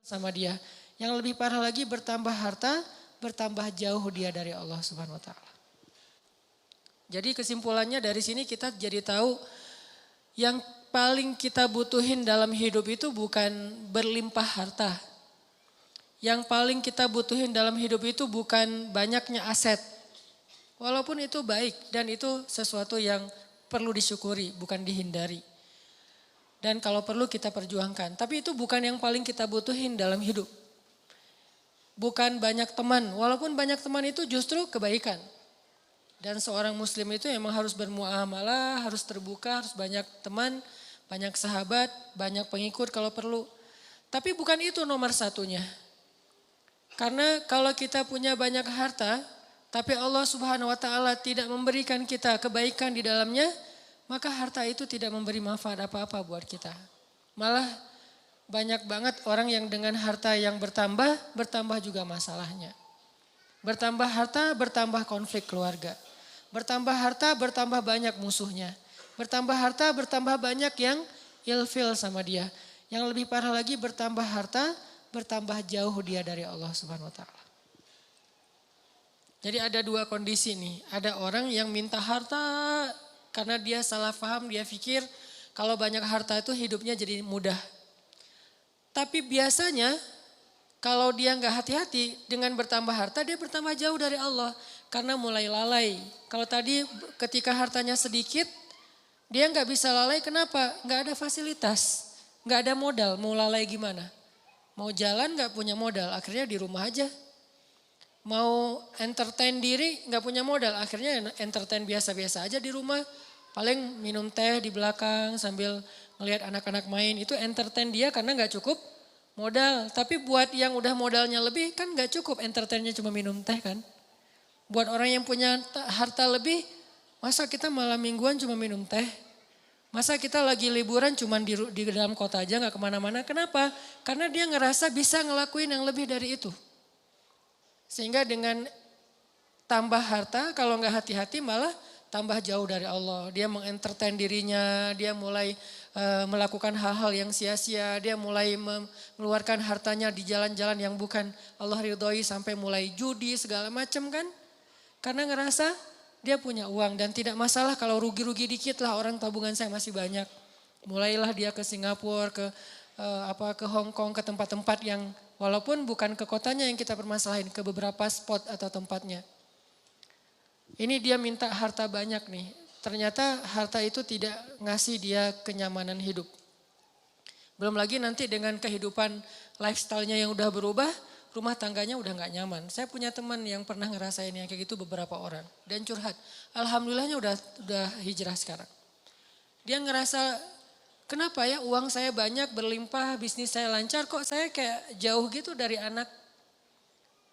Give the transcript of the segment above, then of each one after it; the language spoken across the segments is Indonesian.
sama dia. Yang lebih parah lagi bertambah harta, bertambah jauh dia dari Allah Subhanahu wa taala. Jadi kesimpulannya dari sini kita jadi tahu yang paling kita butuhin dalam hidup itu bukan berlimpah harta. Yang paling kita butuhin dalam hidup itu bukan banyaknya aset. Walaupun itu baik dan itu sesuatu yang perlu disyukuri, bukan dihindari. Dan kalau perlu kita perjuangkan. Tapi itu bukan yang paling kita butuhin dalam hidup. Bukan banyak teman, walaupun banyak teman itu justru kebaikan. Dan seorang muslim itu emang harus bermuamalah, harus terbuka, harus banyak teman, banyak sahabat, banyak pengikut kalau perlu. Tapi bukan itu nomor satunya. Karena kalau kita punya banyak harta, tapi Allah Subhanahu wa taala tidak memberikan kita kebaikan di dalamnya, maka harta itu tidak memberi manfaat apa-apa buat kita. Malah banyak banget orang yang dengan harta yang bertambah juga masalahnya. Bertambah harta, bertambah konflik keluarga. Bertambah harta, bertambah banyak musuhnya. Bertambah harta, bertambah banyak yang ilfil sama dia. Yang lebih parah lagi bertambah harta, bertambah jauh dia dari Allah Subhanahu wa taala. Jadi ada dua kondisi nih. Ada orang yang minta harta karena dia salah paham, dia pikir kalau banyak harta itu hidupnya jadi mudah. Tapi biasanya kalau dia nggak hati-hati dengan bertambah harta, dia bertambah jauh dari Allah. Karena mulai lalai. Kalau tadi ketika hartanya sedikit, dia nggak bisa lalai, kenapa? Nggak ada fasilitas, nggak ada modal, mau lalai gimana? Mau jalan nggak punya modal, akhirnya di rumah aja. Mau entertain diri nggak punya modal, akhirnya entertain biasa-biasa aja di rumah. Paling minum teh di belakang sambil ngelihat anak-anak main, itu entertain dia karena nggak cukup modal. Tapi buat yang udah modalnya lebih kan nggak cukup entertainnya cuma minum teh kan. Buat orang yang punya harta lebih, masa kita malam mingguan cuma minum teh? Masa kita lagi liburan cuma di dalam kota aja gak kemana-mana? Kenapa? Karena dia ngerasa bisa ngelakuin yang lebih dari itu. Sehingga dengan tambah harta, kalau gak hati-hati malah tambah jauh dari Allah. Dia mengentertain dirinya, dia mulai melakukan hal-hal yang sia-sia. Dia mulai mengeluarkan hartanya di jalan-jalan yang bukan Allah ridhoi, sampai mulai judi segala macam kan. Karena ngerasa dia punya uang dan tidak masalah kalau rugi-rugi dikit lah, orang tabungan saya masih banyak. Mulailah dia ke Singapura, ke Hong Kong, ke tempat-tempat yang walaupun bukan ke kotanya yang kita permasalahin, ke beberapa spot atau tempatnya. Ini dia minta harta banyak nih. Ternyata harta itu tidak ngasih dia kenyamanan hidup. Belum lagi nanti dengan kehidupan lifestyle-nya yang udah berubah, rumah tangganya udah gak nyaman. Saya punya teman yang pernah ngerasain yang kayak gitu beberapa orang. Dan curhat. Alhamdulillahnya udah hijrah sekarang. Dia ngerasa, kenapa ya uang saya banyak, berlimpah, bisnis saya lancar, kok saya kayak jauh gitu dari anak.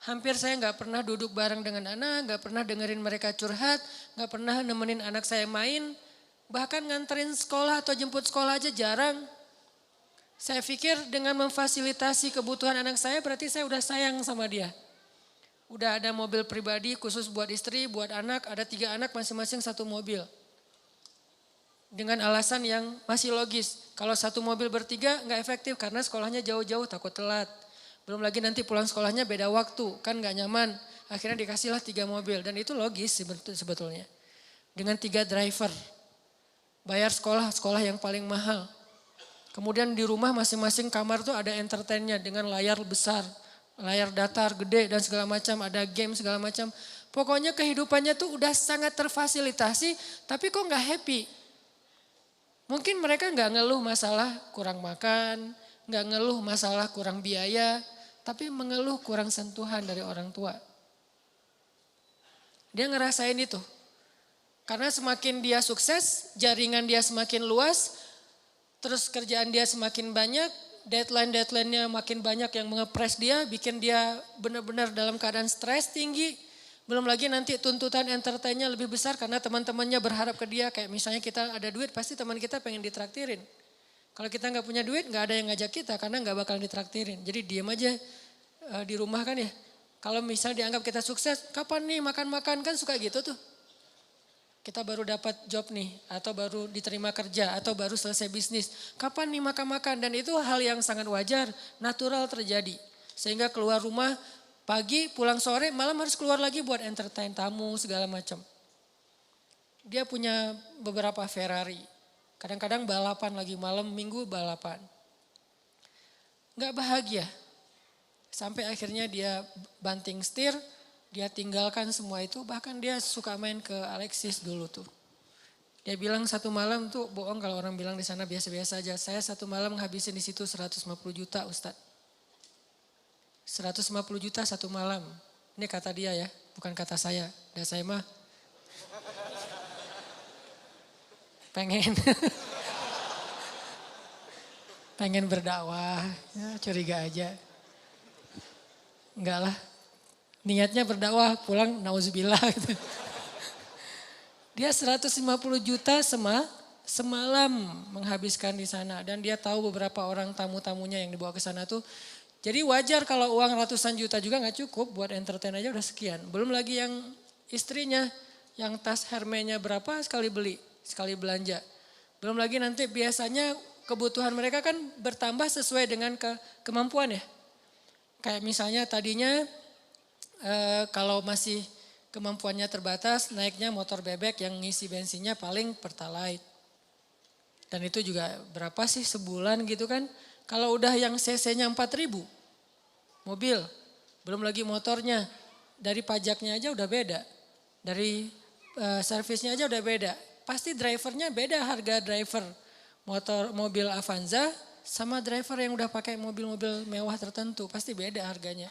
Hampir saya gak pernah duduk bareng dengan anak, gak pernah dengerin mereka curhat, gak pernah nemenin anak saya main. Bahkan nganterin sekolah atau jemput sekolah aja jarang. Saya pikir dengan memfasilitasi kebutuhan anak saya berarti saya udah sayang sama dia. Udah ada mobil pribadi khusus buat istri, buat anak, ada 3 anak masing-masing 1 mobil. Dengan alasan yang masih logis. Kalau 1 mobil bertiga nggak efektif karena sekolahnya jauh-jauh takut telat. Belum lagi nanti pulang sekolahnya beda waktu, kan nggak nyaman. Akhirnya dikasihlah 3 mobil dan itu logis sebetulnya. Dengan 3 driver. Bayar sekolah yang paling mahal. Kemudian di rumah masing-masing kamar tuh ada entertainnya dengan layar besar, layar datar gede dan segala macam, ada game segala macam. Pokoknya kehidupannya tuh udah sangat terfasilitasi, tapi kok nggak happy. Mungkin mereka nggak ngeluh masalah kurang makan, nggak ngeluh masalah kurang biaya, tapi mengeluh kurang sentuhan dari orang tua. Dia ngerasain itu. Karena semakin dia sukses, jaringan dia semakin luas, terus kerjaan dia semakin banyak, deadline-nya makin banyak yang mengepres dia, bikin dia benar-benar dalam keadaan stres tinggi. Belum lagi nanti tuntutan entertainnya lebih besar karena teman-temannya berharap ke dia. Kayak misalnya kita ada duit, pasti teman kita pengen ditraktirin. Kalau kita nggak punya duit, nggak ada yang ngajak kita karena nggak bakal ditraktirin. Jadi diam aja di rumah kan ya. Kalau misalnya dianggap kita sukses, kapan nih makan-makan kan suka gitu tuh. Kita baru dapat job nih, atau baru diterima kerja, atau baru selesai bisnis. Kapan nih makan-makan? Dan itu hal yang sangat wajar, natural terjadi. Sehingga keluar rumah pagi, pulang sore, malam harus keluar lagi buat entertain tamu segala macam. Dia punya beberapa Ferrari. Kadang-kadang balapan lagi, malam minggu balapan. Gak bahagia. Sampai akhirnya dia banting setir, dia tinggalkan semua itu, bahkan dia suka main ke Alexis dulu tuh. Dia bilang satu malam tuh bohong kalau orang bilang di sana biasa-biasa aja. Saya satu malam ngabisin di situ 150 juta Ustadz. 150 juta satu malam. Ini kata dia ya, bukan kata saya. Dan saya mah pengen pengen berdakwah, ya, curiga aja. Enggak lah. Niatnya berdakwah, pulang nauzubillah gitu. Dia 150 juta semalam menghabiskan di sana. Dan dia tahu beberapa orang tamu-tamunya yang dibawa ke sana tuh. Jadi wajar kalau uang ratusan juta juga gak cukup, buat entertain aja udah sekian. Belum lagi yang istrinya, yang tas Hermes-nya berapa sekali beli, sekali belanja. Belum lagi nanti biasanya kebutuhan mereka kan bertambah sesuai dengan kemampuan ya. Kayak misalnya tadinya kalau masih kemampuannya terbatas, naiknya motor bebek yang ngisi bensinnya paling Pertalite. Dan itu juga berapa sih sebulan gitu kan. Kalau udah yang cc-nya 4.000 mobil, belum lagi motornya, dari pajaknya aja udah beda. Dari servisnya aja udah beda. Pasti drivernya beda harga driver mobil Avanza sama driver yang udah pakai mobil-mobil mewah tertentu. Pasti beda harganya.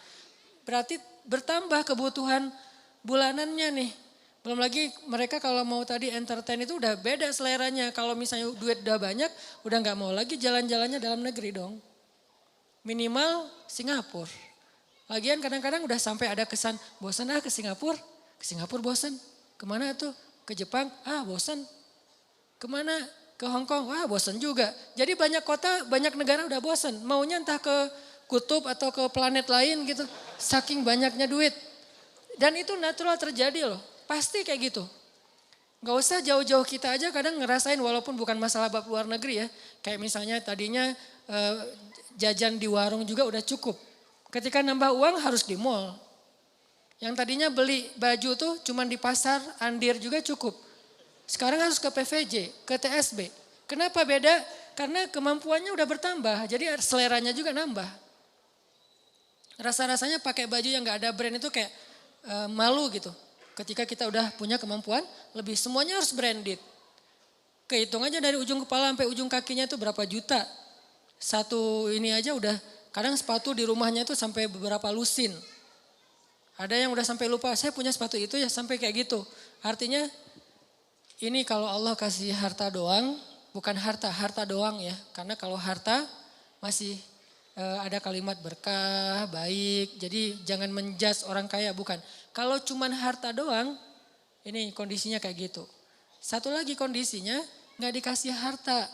Berarti bertambah kebutuhan bulanannya nih. Belum lagi mereka kalau mau tadi entertain itu udah beda seleranya. Kalau misalnya duit udah banyak, udah gak mau lagi jalan-jalannya dalam negeri dong. Minimal Singapura. Lagian kadang-kadang udah sampai ada kesan, bosan ke Singapura. Ke Singapura bosan. Kemana tuh? Ke Jepang? Bosan. Kemana? Ke Hong Kong? Bosan juga. Jadi banyak kota, banyak negara udah bosan. Maunya entah ke kutub atau ke planet lain gitu. Saking banyaknya duit. Dan itu natural terjadi loh. Pasti kayak gitu. Gak usah jauh-jauh kita aja kadang ngerasain walaupun bukan masalah bab luar negeri ya. Kayak misalnya tadinya jajan di warung juga udah cukup. Ketika nambah uang harus di mall. Yang tadinya beli baju tuh cuman di pasar, Andir juga cukup. Sekarang harus ke PVJ, ke TSB. Kenapa beda? Karena kemampuannya udah bertambah. Jadi seleranya juga nambah. Rasa-rasanya pakai baju yang gak ada brand itu kayak malu gitu. Ketika kita udah punya kemampuan, lebih semuanya harus branded. Kehitung aja dari ujung kepala sampai ujung kakinya itu berapa juta. Satu ini aja udah, kadang sepatu di rumahnya itu sampai beberapa lusin. Ada yang udah sampai lupa, saya punya sepatu itu ya sampai kayak gitu. Artinya ini kalau Allah kasih harta doang, bukan harta doang ya. Karena kalau harta masih ada kalimat berkah, baik. Jadi jangan menjudge orang kaya, bukan. Kalau cuman harta doang, ini kondisinya kayak gitu. Satu lagi kondisinya gak dikasih harta.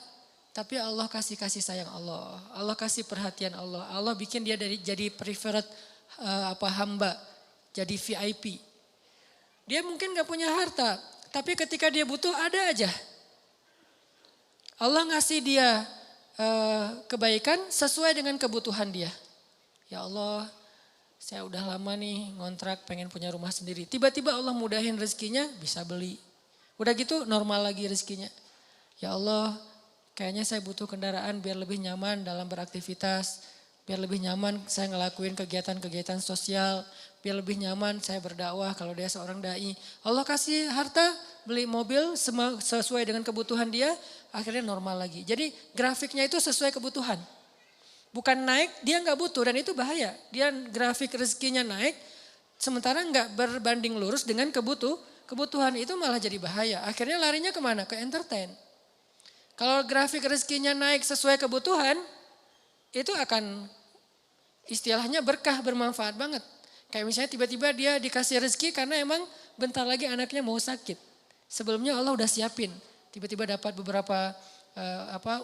Tapi Allah kasih sayang Allah. Allah kasih perhatian Allah. Allah bikin dia jadi preferred hamba. Jadi VIP. Dia mungkin gak punya harta. Tapi ketika dia butuh ada aja. Allah ngasih dia kebaikan sesuai dengan kebutuhan dia. Ya Allah, saya udah lama nih ngontrak pengen punya rumah sendiri. Tiba-tiba Allah mudahin rezekinya bisa beli. Udah gitu normal lagi rezekinya. Ya Allah, kayaknya saya butuh kendaraan biar lebih nyaman dalam beraktivitas. Biar lebih nyaman saya ngelakuin kegiatan-kegiatan sosial. Biar lebih nyaman saya berdakwah kalau dia seorang dai. Allah kasih harta, beli mobil sesuai dengan kebutuhan dia. Akhirnya normal lagi. Jadi grafiknya itu sesuai kebutuhan. Bukan naik, dia gak butuh dan itu bahaya. Dia grafik rezekinya naik, sementara gak berbanding lurus dengan kebutuhan itu malah jadi bahaya. Akhirnya larinya kemana? Ke entertain. Kalau grafik rezekinya naik sesuai kebutuhan, itu akan istilahnya berkah, bermanfaat banget. Kayak misalnya tiba-tiba dia dikasih rezeki karena emang bentar lagi anaknya mau sakit. Sebelumnya Allah udah siapin. Tiba-tiba dapat beberapa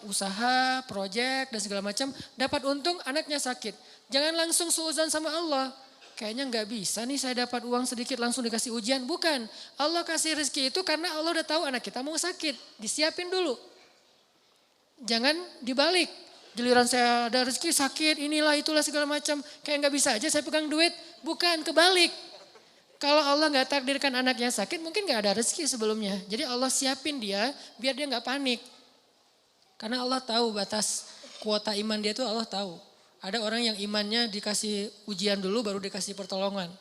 usaha, proyek dan segala macam. Dapat untung anaknya sakit. Jangan langsung suuzon sama Allah. kayaknya nggak bisa nih saya dapat uang sedikit langsung dikasih ujian. Bukan, Allah kasih rezeki itu karena Allah udah tahu anak kita mau sakit. Disiapin dulu. Jangan dibalik. Giliran saya ada rezeki sakit, inilah itulah segala macam. Kayak nggak bisa aja saya pegang duit. Bukan, kebalik. Kalau Allah nggak takdirkan anaknya sakit, mungkin nggak ada rezeki sebelumnya. Jadi Allah siapin dia biar dia nggak panik. Karena Allah tahu batas kuota iman dia itu Allah tahu. Ada orang yang imannya dikasih ujian dulu baru dikasih pertolongan.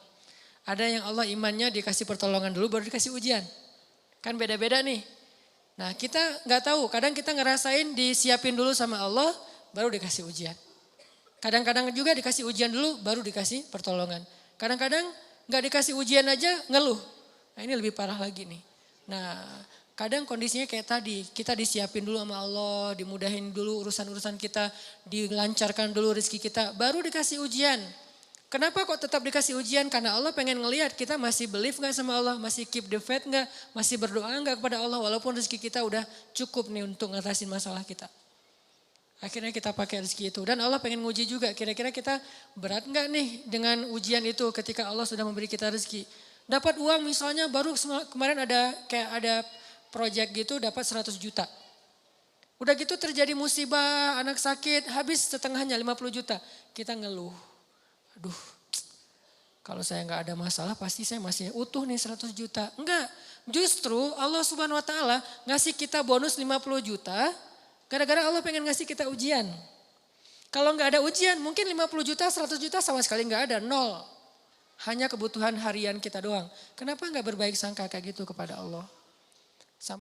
Ada yang Allah imannya dikasih pertolongan dulu baru dikasih ujian. Kan beda-beda nih. Nah kita nggak tahu, kadang kita ngerasain disiapin dulu sama Allah baru dikasih ujian. Kadang-kadang juga dikasih ujian dulu baru dikasih pertolongan. Kadang-kadang nggak dikasih ujian aja ngeluh. Nah ini lebih parah lagi nih. Nah kadang kondisinya kayak tadi, kita disiapin dulu sama Allah, dimudahin dulu urusan-urusan kita, dilancarkan dulu rezeki kita, baru dikasih ujian. Kenapa kok tetap dikasih ujian? Karena Allah pengen ngelihat kita masih believe gak sama Allah, masih keep the faith gak, masih berdoa gak kepada Allah walaupun rezeki kita udah cukup nih untuk ngatasin masalah kita. Akhirnya kita pakai rezeki itu dan Allah pengen nguji juga kira-kira kita berat gak nih dengan ujian itu ketika Allah sudah memberi kita rezeki. Dapat uang misalnya baru kemarin ada project gitu dapat 100 juta. Udah gitu terjadi musibah, anak sakit, habis setengahnya 50 juta. Kita ngeluh. Aduh, kalau saya nggak ada masalah pasti saya masih utuh nih 100 juta. Enggak, justru Allah Subhanahu Wa Taala ngasih kita bonus 50 juta. Gara-gara Allah pengen ngasih kita ujian. Kalau nggak ada ujian mungkin 50 juta, 100 juta sama sekali nggak ada, nol. Hanya kebutuhan harian kita doang. Kenapa nggak berbaik sangka kayak gitu kepada Allah?